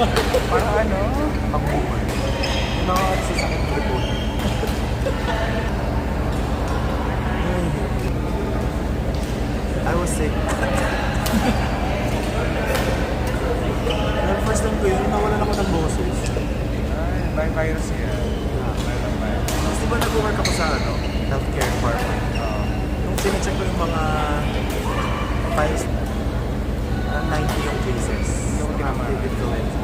Para ano? Pag-boomer. Yung mga sasakit ng report. I was sick. Pero first time ko yun, nawalan ako ng boses. Ay, may virus yan. Mayroon virus. Tapos di ba nag-work ako sa healthcare department? Nung sinecheck ko yung mga files, 90 yung cases. Yung tinamaan. Active influenza.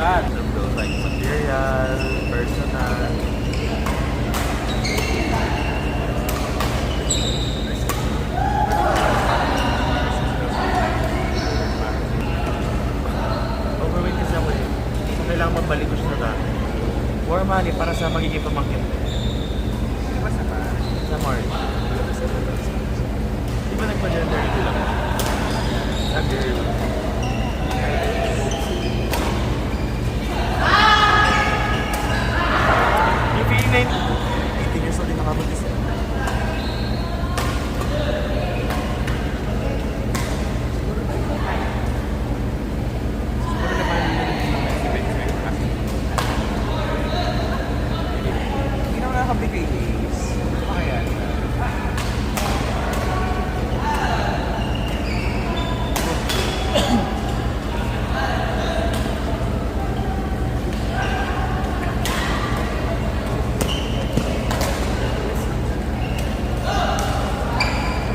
Yan. Like material, personal. Overweight kasi ako eh. So kailangan magbalik ko siya sa dati. More money para sa magiging pamangkin. Di ba sa ba? Sa March. Di ba nagpa-gender reveal ako? Nag-girl. Yung feeling na yun, 18 years old din nakabuntis eh. Siguro naman si Benjamin kasi. Hindi naman nakakabigay days. Ano pa kaya?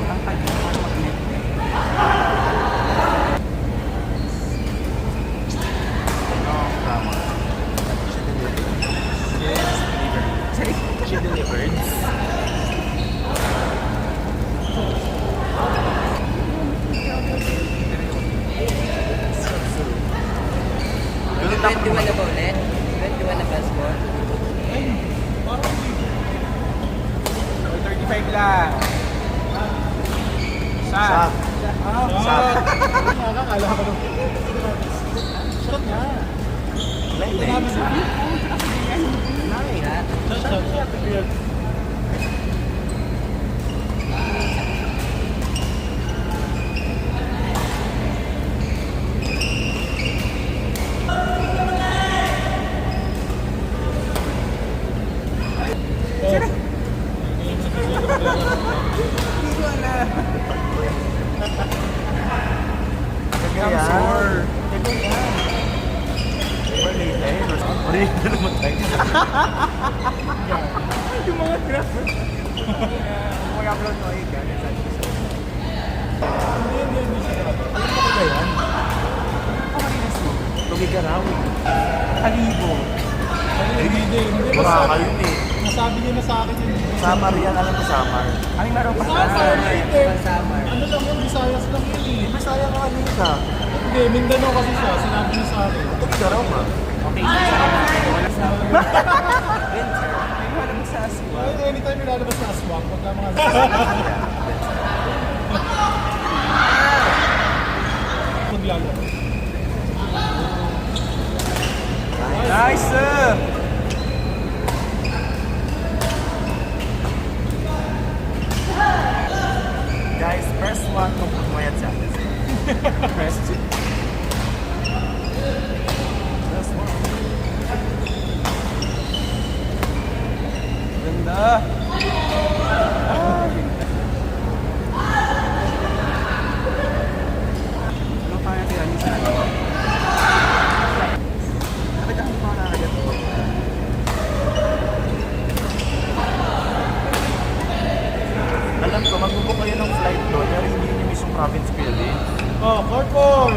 Ang kanya naman mag-net. No, tama. She delivered. Ganun lang 21 na ba ulit? 21 na passport? 35 lang. Sa? Shot. Shot. Akala ko nung... Shot nga. Lele. Ha? Shot. I'm sure. Lele. Marili na naman tayo. Yung mga graph. Kung upload mo ikaw. Hindi siya. Alam mo ba yan? Pamalinas mo. Tugigaraw. Kalibo. Hindi. Baka yun eh. Nasabi niya na sa akin yun. Samar yan. Alam mo Samar. Ay, meron pa sa Hindi. Summer. Ano lang yun, Visayas lang yun eh. Masaya ka kanina ka. Hindi, Mindanao kasi siya. Sinabi niya sa akin. Tugigaraw ka. Okay, sa wala sa wala mo sa aswa. Anytime ilalabas sa aswang, pagka mga... Maglalaro. Nice! Guys, press 1 kung pumayat siya. Press 2. Press 1. Ganda! Ano kaya kaya niya sa ano? Bakit ang mga nakagat mo? Alam ko, magbubook kayo ng flight doon, pero hindi nyo mismo province building. Oh, 4-4!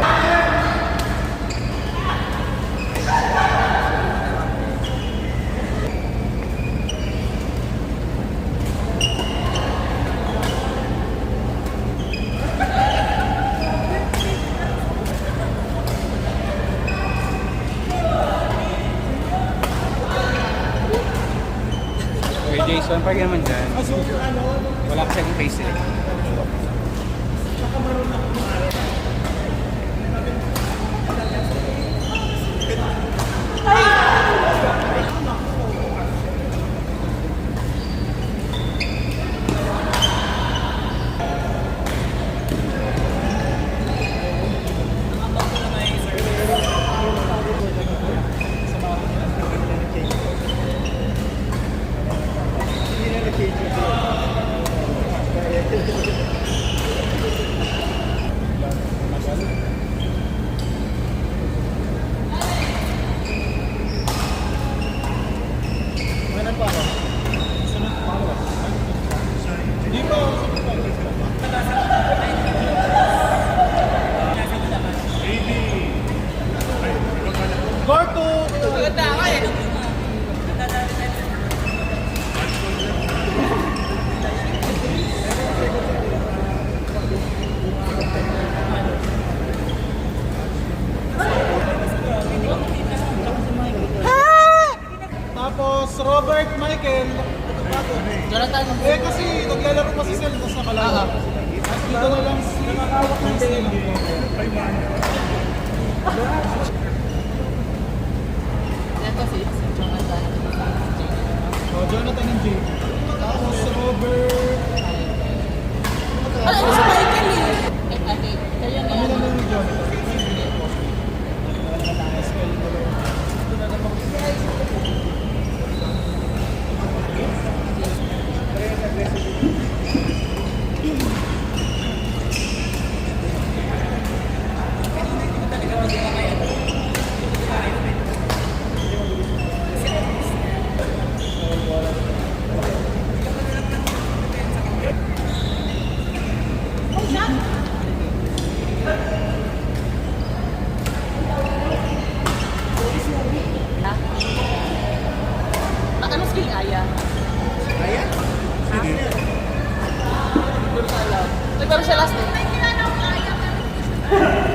Jason, pag naman dyan. Ah, so, ano? Wala kasi akong face eh. Hindi ba? Gordo! Tapos Robert Michael. Jonathan. Eh kasi naglalaro pa si Zelda sa Kalaya. Dito na lang si Ito si Jonathan. Oh, Jonathan and Jay. Tapos Robert. Ano si Michael eh? Kayo Kami lang lang ni Jonathan. Ano skill Aya? Ayan. Sige. Pero siya last eh.